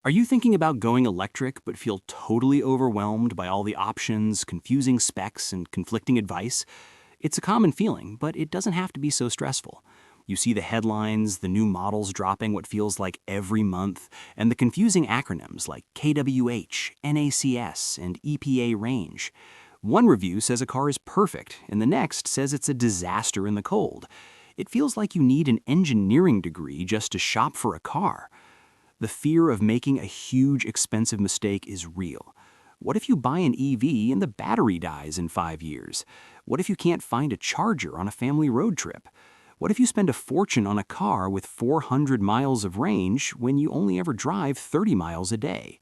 Are you thinking about going electric but feel totally overwhelmed by all the options, confusing specs, and conflicting advice? It's a common feeling, but it doesn't have to be so stressful. You see the headlines, the new models dropping what feels like every month, and the confusing acronyms like KWH, NACS, and EPA range. One review says a car is perfect, and the next says it's a disaster in the cold. It feels like you need an engineering degree just to shop for a car. The fear of making a huge, expensive mistake is real. What if you buy an EV and the battery dies in 5 years? What if you can't find a charger on a family road trip? What if you spend a fortune on a car with 400 miles of range when you only ever drive 30 miles a day?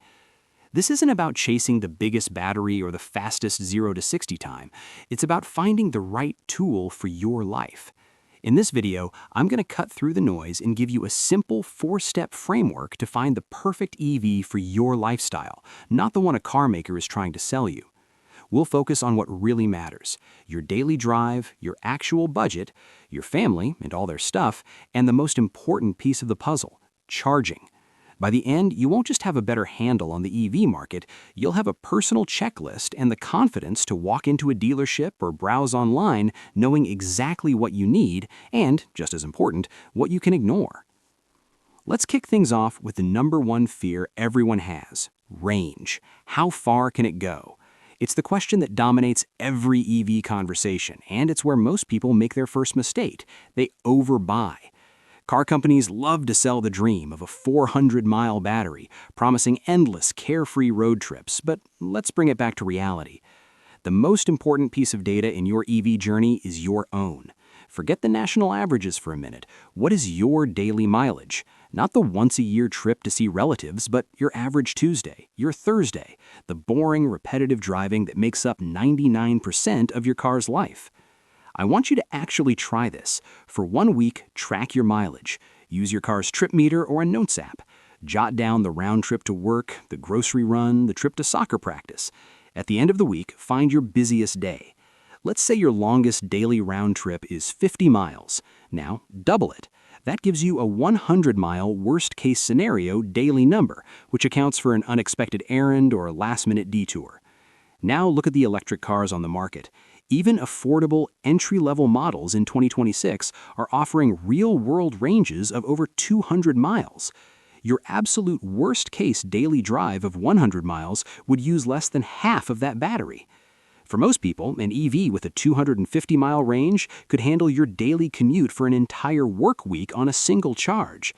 This isn't about chasing the biggest battery or the fastest 0 to 60 time. It's about finding the right tool for your life. In this video, I'm going to cut through the noise and give you a simple 4-step framework to find the perfect EV for your lifestyle, not the one a car maker is trying to sell you. We'll focus on what really matters: your daily drive, your actual budget, your family and all their stuff, and the most important piece of the puzzle: charging. By the end, you won't just have a better handle on the EV market, you'll have a personal checklist and the confidence to walk into a dealership or browse online knowing exactly what you need and, just as important, what you can ignore. Let's kick things off with the number one fear everyone has: range. How far can it go? It's the question that dominates every EV conversation, and it's where most people make their first mistake. They overbuy. Car companies love to sell the dream of a 400-mile battery, promising endless, carefree road trips, but let's bring it back to reality. The most important piece of data in your EV journey is your own. Forget the national averages for a minute. What is your daily mileage? Not the once-a-year trip to see relatives, but your average Tuesday, your Thursday, the boring, repetitive driving that makes up 99% of your car's life. I want you to actually try this. For 1 week, track your mileage. Use your car's trip meter or a notes app. Jot down the round trip to work, the grocery run, the trip to soccer practice. At the end of the week, find your busiest day. Let's say your longest daily round trip is 50 miles. Now, double it. That gives you a 100-mile worst-case scenario daily number, which accounts for an unexpected errand or a last-minute detour. Now look at the electric cars on the market. Even affordable entry-level models in 2026 are offering real-world ranges of over 200 miles. Your absolute worst-case daily drive of 100 miles would use less than half of that battery. For most people, an EV with a 250-mile range could handle your daily commute for an entire work week on a single charge.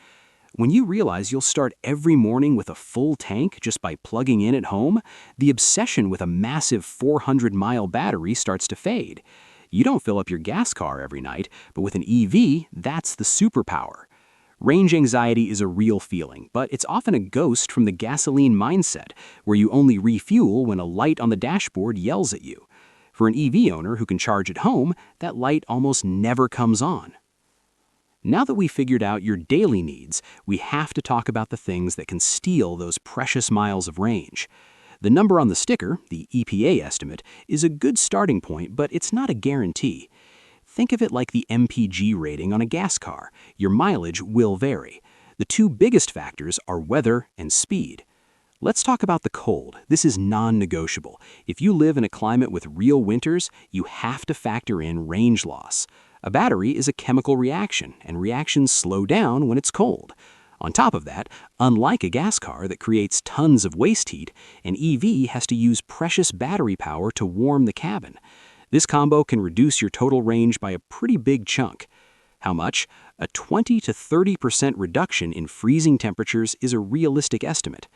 When you realize you'll start every morning with a full tank just by plugging in at home, the obsession with a massive 400-mile battery starts to fade. You don't fill up your gas car every night, but with an EV, that's the superpower. Range anxiety is a real feeling, but it's often a ghost from the gasoline mindset, where you only refuel when a light on the dashboard yells at you. For an EV owner who can charge at home, that light almost never comes on. Now that we've figured out your daily needs, we have to talk about the things that can steal those precious miles of range. The number on the sticker, the EPA estimate, is a good starting point, but it's not a guarantee. Think of it like the MPG rating on a gas car. Your mileage will vary. The two biggest factors are weather and speed. Let's talk about the cold. This is non-negotiable. If you live in a climate with real winters, you have to factor in range loss. A battery is a chemical reaction, and reactions slow down when it's cold. On top of that, unlike a gas car that creates tons of waste heat, an EV has to use precious battery power to warm the cabin. This combo can reduce your total range by a pretty big chunk. How much? A 20 to 30% reduction in freezing temperatures is a realistic estimate.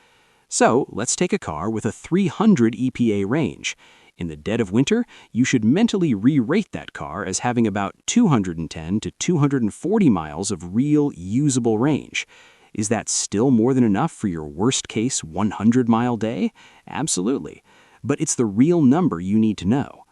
So, let's take a car with a 300 EPA range. In the dead of winter, you should mentally re-rate that car as having about 210 to 240 miles of real, usable range. Is that still more than enough for your worst-case 100-mile day? Absolutely. But it's the real number you need to know.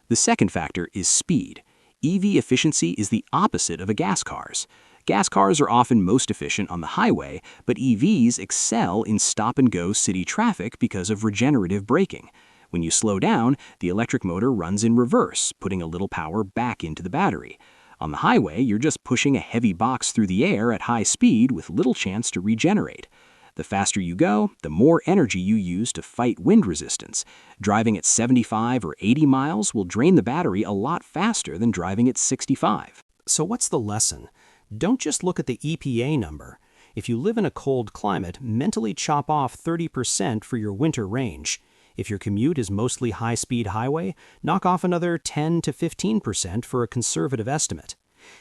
The second factor is speed. EV efficiency is the opposite of a gas car's. Gas cars are often most efficient on the highway, but EVs excel in stop-and-go city traffic because of regenerative braking. When you slow down, the electric motor runs in reverse, putting a little power back into the battery. On the highway, you're just pushing a heavy box through the air at high speed with little chance to regenerate. The faster you go, the more energy you use to fight wind resistance. Driving at 75 or 80 miles will drain the battery a lot faster than driving at 65. So what's the lesson? Don't just look at the EPA number. If you live in a cold climate, mentally chop off 30% for your winter range. If your commute is mostly high-speed highway, knock off another 10 to 15% for a conservative estimate.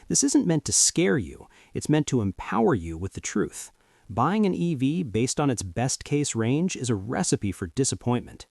This isn't meant to scare you, it's meant to empower you with the truth. Buying an EV based on its best-case range is a recipe for disappointment.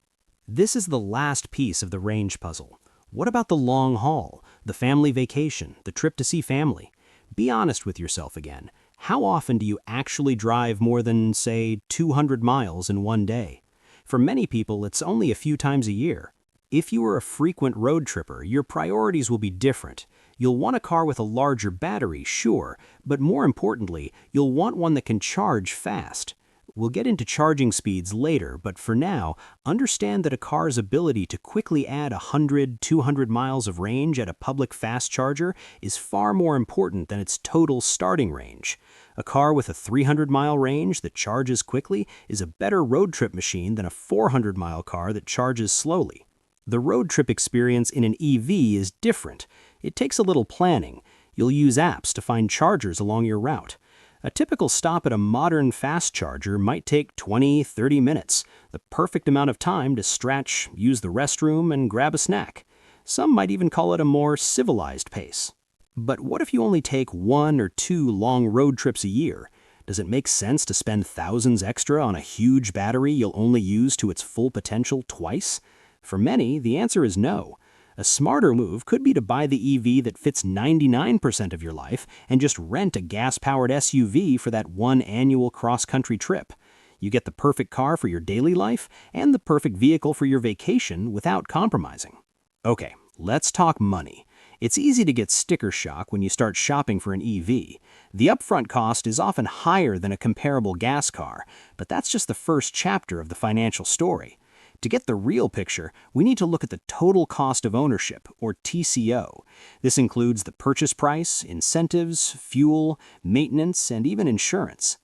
This is the last piece of the range puzzle. What about the long haul, the family vacation, the trip to see family? Be honest with yourself again. How often do you actually drive more than, say, 200 miles in one day? For many people, it's only a few times a year. If you are a frequent road tripper, your priorities will be different. You'll want a car with a larger battery, sure, but more importantly, you'll want one that can charge fast. We'll get into charging speeds later, but for now, understand that a car's ability to quickly add 100, 200 miles of range at a public fast charger is far more important than its total starting range. A car with a 300-mile range that charges quickly is a better road trip machine than a 400-mile car that charges slowly. The road trip experience in an EV is different. It takes a little planning. You'll use apps to find chargers along your route. A typical stop at a modern fast charger might take 20-30 minutes, the perfect amount of time to stretch, use the restroom, and grab a snack. Some might even call it a more civilized pace. But what if you only take 1 or 2 long road trips a year? Does it make sense to spend thousands extra on a huge battery you'll only use to its full potential twice? For many, the answer is no. A smarter move could be to buy the EV that fits 99% of your life and just rent a gas-powered SUV for that one annual cross-country trip. You get the perfect car for your daily life and the perfect vehicle for your vacation without compromising. Okay, let's talk money. It's easy to get sticker shock when you start shopping for an EV. The upfront cost is often higher than a comparable gas car, but that's just the first chapter of the financial story. To get the real picture, we need to look at the total cost of ownership, or TCO. This includes the purchase price, incentives, fuel, maintenance, and even insurance.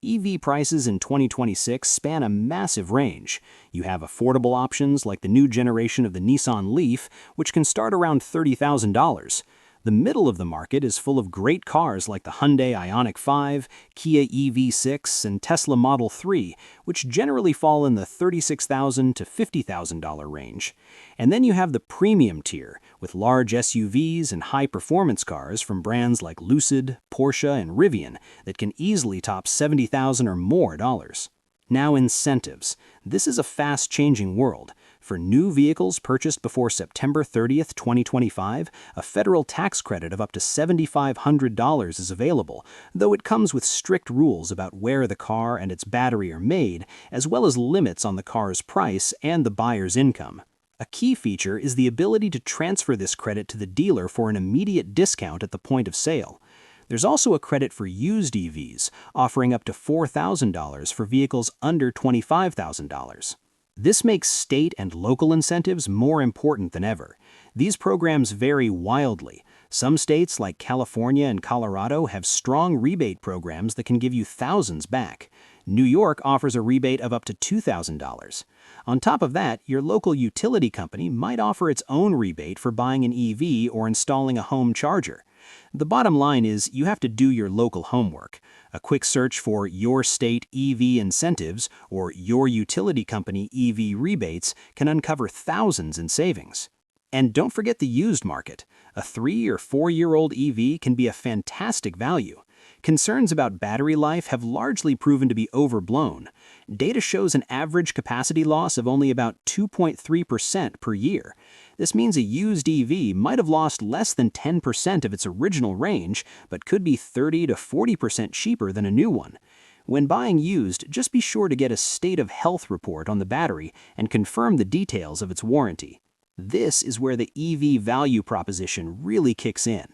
EV prices in 2026 span a massive range. You have affordable options like the new generation of the Nissan Leaf, which can start around $30,000. The middle of the market is full of great cars like the Hyundai Ioniq 5, Kia EV6, and Tesla Model 3, which generally fall in the $36,000 to $50,000 range. And then you have the premium tier, with large SUVs and high-performance cars from brands like Lucid, Porsche, and Rivian that can easily top $70,000 or more dollars. Now, incentives. This is a fast-changing world. For new vehicles purchased before September 30th, 2025, a federal tax credit of up to $7,500 is available, though it comes with strict rules about where the car and its battery are made, as well as limits on the car's price and the buyer's income. A key feature is the ability to transfer this credit to the dealer for an immediate discount at the point of sale. There's also a credit for used EVs, offering up to $4,000 for vehicles under $25,000. This makes state and local incentives more important than ever. These programs vary wildly. Some states, like California and Colorado, have strong rebate programs that can give you thousands back. New York offers a rebate of up to $2,000. On top of that, your local utility company might offer its own rebate for buying an EV or installing a home charger. The bottom line is you have to do your local homework. A quick search for Your State EV Incentives or Your Utility Company EV Rebates can uncover thousands in savings. And don't forget the used market. A 3- or 4-year-old EV can be a fantastic value. Concerns about battery life have largely proven to be overblown. Data shows an average capacity loss of only about 2.3% per year. This means a used EV might have lost less than 10% of its original range, but could be 30 to 40% cheaper than a new one. When buying used, just be sure to get a state of health report on the battery and confirm the details of its warranty. This is where the EV value proposition really kicks in.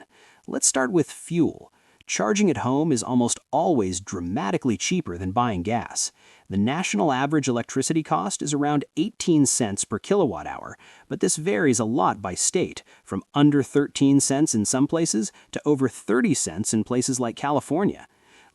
Let's start with fuel. Charging at home is almost always dramatically cheaper than buying gas. The national average electricity cost is around 18 cents per kilowatt hour, but this varies a lot by state, from under 13 cents in some places to over 30 cents in places like California.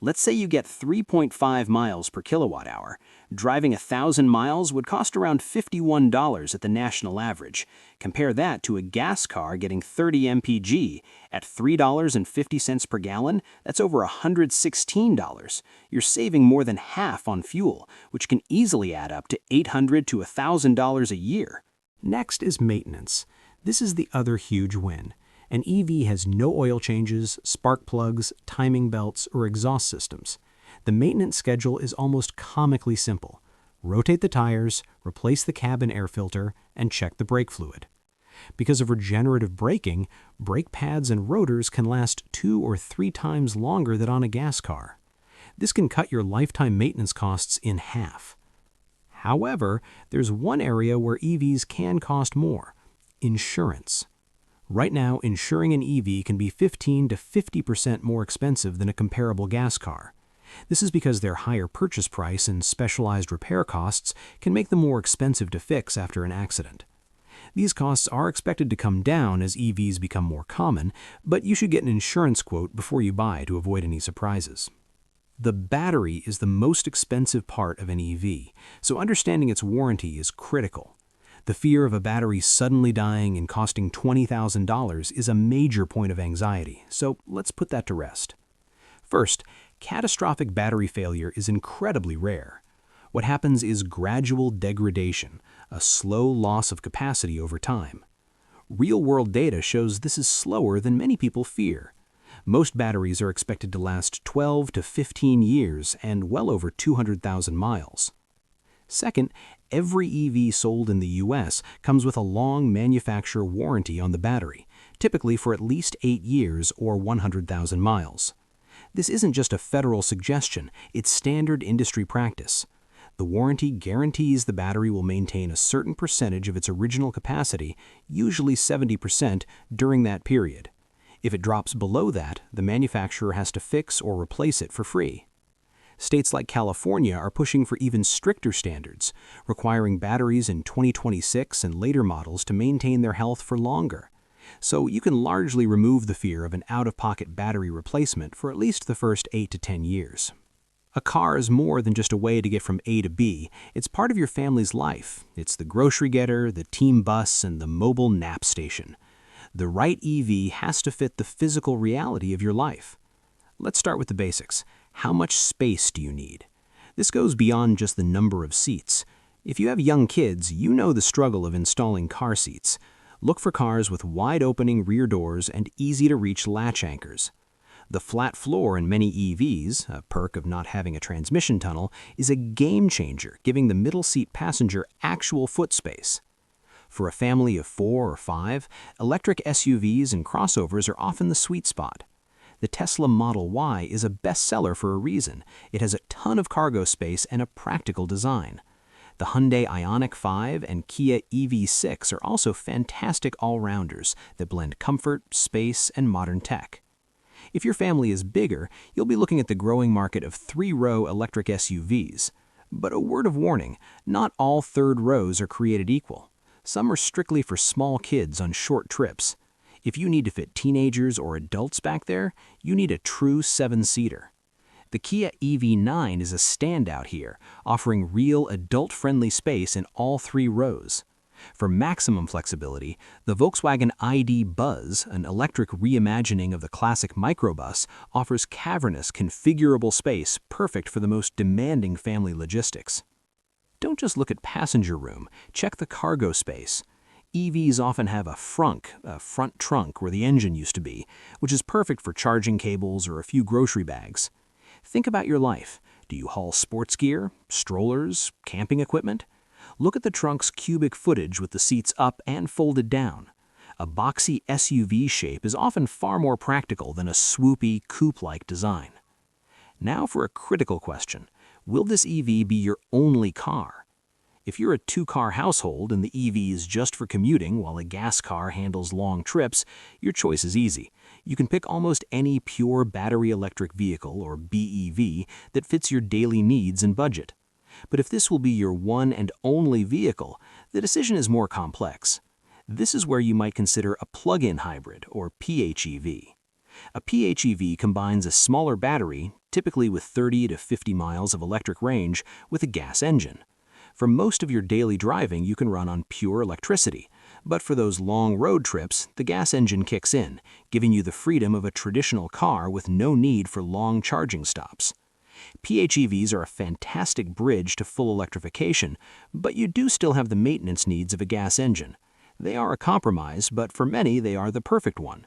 Let's say you get 3.5 miles per kilowatt hour. Driving 1,000 miles would cost around $51 at the national average. Compare that to a gas car getting 30 mpg at $3.50 per gallon. That's over $116. You're saving more than half on fuel, which can easily add up to $800 to $1,000 a year. Next is maintenance. This is the other huge win. An EV has no oil changes, spark plugs, timing belts, or exhaust systems. The maintenance schedule is almost comically simple. Rotate the tires, replace the cabin air filter, and check the brake fluid. Because of regenerative braking, brake pads and rotors can last 2 or 3 times longer than on a gas car. This can cut your lifetime maintenance costs in half. However, there's one area where EVs can cost more: insurance. Right now, insuring an EV can be 15 to 50% more expensive than a comparable gas car. This is because their higher purchase price and specialized repair costs can make them more expensive to fix after an accident. These costs are expected to come down as EVs become more common, but you should get an insurance quote before you buy to avoid any surprises. The battery is the most expensive part of an EV, so understanding its warranty is critical. The fear of a battery suddenly dying and costing $20,000 is a major point of anxiety, so let's put that to rest. First, catastrophic battery failure is incredibly rare. What happens is gradual degradation, a slow loss of capacity over time. Real-world data shows this is slower than many people fear. Most batteries are expected to last 12 to 15 years and well over 200,000 miles. Second, every EV sold in the US comes with a long manufacturer warranty on the battery, typically for at least 8 years or 100,000 miles. This isn't just a federal suggestion, it's standard industry practice. The warranty guarantees the battery will maintain a certain percentage of its original capacity, usually 70%, during that period. If it drops below that, the manufacturer has to fix or replace it for free. States like California are pushing for even stricter standards, requiring batteries in 2026 and later models to maintain their health for longer. So you can largely remove the fear of an out-of-pocket battery replacement for at least the first 8 to 10 years. A car is more than just a way to get from A to B. It's part of your family's life. It's the grocery getter, the team bus, and the mobile nap station. The right EV has to fit the physical reality of your life. Let's start with the basics. How much space do you need? This goes beyond just the number of seats. If you have young kids, you know the struggle of installing car seats. Look for cars with wide-opening rear doors and easy-to-reach latch anchors. The flat floor in many EVs, a perk of not having a transmission tunnel, is a game-changer, giving the middle seat passenger actual foot space. For a family of 4 or 5, electric SUVs and crossovers are often the sweet spot. The Tesla Model Y is a bestseller for a reason. It has a ton of cargo space and a practical design. The Hyundai Ioniq 5 and Kia EV9 are also fantastic all-rounders that blend comfort, space, and modern tech. If your family is bigger, you'll be looking at the growing market of 3-row electric SUVs. But a word of warning, not all third rows are created equal. Some are strictly for small kids on short trips. If you need to fit teenagers or adults back there, you need a true 7-seater. The Kia EV9 is a standout here, offering real adult-friendly space in all 3 rows. For maximum flexibility, the Volkswagen ID Buzz, an electric reimagining of the classic microbus, offers cavernous, configurable space perfect for the most demanding family logistics. Don't just look at passenger room, check the cargo space. EVs often have a front trunk where the engine used to be, which is perfect for charging cables or a few grocery bags. Think about your life. Do you haul sports gear, strollers, camping equipment? Look at the trunk's cubic footage with the seats up and folded down. A boxy SUV shape is often far more practical than a swoopy, coupe-like design. Now for a critical question. Will this EV be your only car? If you're a 2-car household and the EV is just for commuting while a gas car handles long trips, your choice is easy. You can pick almost any pure battery electric vehicle, or BEV, that fits your daily needs and budget. But if this will be your one and only vehicle, the decision is more complex. This is where you might consider a plug-in hybrid, or PHEV. A PHEV combines a smaller battery, typically with 30 to 50 miles of electric range with a gas engine. For most of your daily driving, you can run on pure electricity, but for those long road trips, the gas engine kicks in, giving you the freedom of a traditional car with no need for long charging stops. PHEVs are a fantastic bridge to full electrification, but you do still have the maintenance needs of a gas engine. They are a compromise, but for many, they are the perfect one.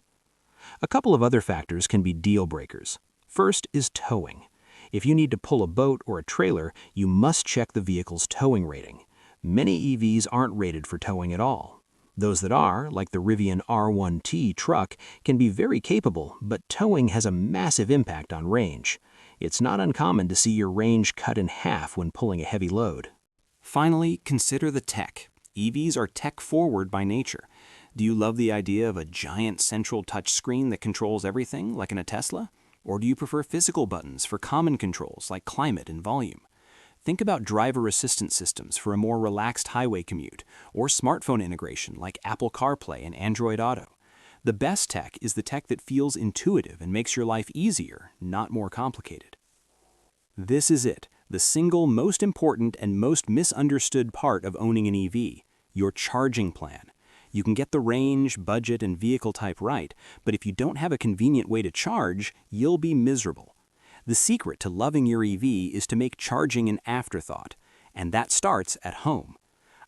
A couple of other factors can be deal breakers. First is towing. If you need to pull a boat or a trailer, you must check the vehicle's towing rating. Many EVs aren't rated for towing at all. Those that are, like the Rivian R1S truck, can be very capable, but towing has a massive impact on range. It's not uncommon to see your range cut in half when pulling a heavy load. Finally, consider the tech. EVs are tech-forward by nature. Do you love the idea of a giant central touchscreen that controls everything, like in a Tesla? Or do you prefer physical buttons for common controls like climate and volume? Think about driver assistance systems for a more relaxed highway commute, or smartphone integration like Apple CarPlay and Android Auto. The best tech is the tech that feels intuitive and makes your life easier, not more complicated. This is it, the single most important and most misunderstood part of owning an EV, your charging plan. You can get the range, budget, and vehicle type right, but if you don't have a convenient way to charge, you'll be miserable. The secret to loving your EV is to make charging an afterthought, and that starts at home.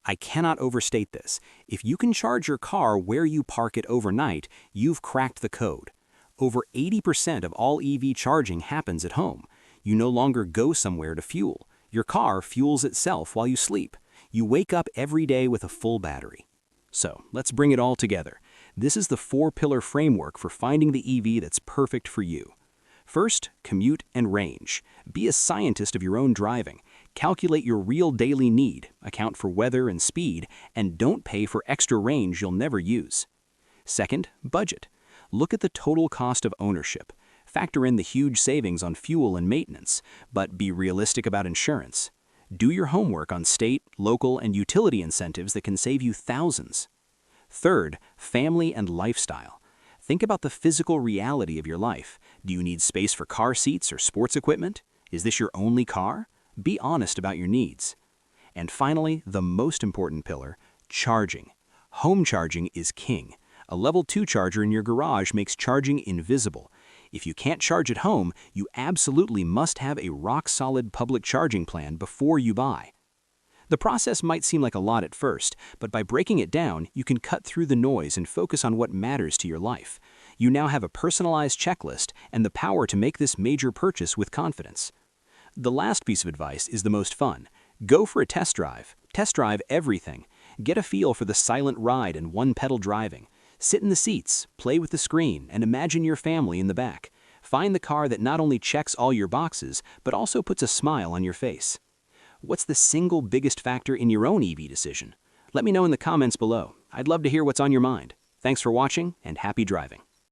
I cannot overstate this. If you can charge your car where you park it overnight, you've cracked the code. Over 80% of all EV charging happens at home. You no longer go somewhere to fuel. Your car fuels itself while you sleep. You wake up every day with a full battery. So, let's bring it all together. This is the 4-pillar framework for finding the EV that's perfect for you. First, commute and range. Be a scientist of your own driving. Calculate your real daily need, account for weather and speed, and don't pay for extra range you'll never use. Second, budget. Look at the total cost of ownership. Factor in the huge savings on fuel and maintenance, but be realistic about insurance. Do your homework on state, local, and utility incentives that can save you thousands. Third, family and lifestyle. Think about the physical reality of your life. Do you need space for car seats or sports equipment? Is this your only car? Be honest about your needs. And finally, the most important pillar, charging. Home charging is king. A level 2 charger in your garage makes charging invisible. If you can't charge at home, you absolutely must have a rock-solid public charging plan before you buy. The process might seem like a lot at first, but by breaking it down, you can cut through the noise and focus on what matters to your life. You now have a personalized checklist and the power to make this major purchase with confidence. The last piece of advice is the most fun. Go for a test drive. Test drive everything. Get a feel for the silent ride and one-pedal driving. Sit in the seats, play with the screen, and imagine your family in the back. Find the car that not only checks all your boxes, but also puts a smile on your face. What's the single biggest factor in your own EV decision? Let me know in the comments below. I'd love to hear what's on your mind. Thanks for watching, and happy driving.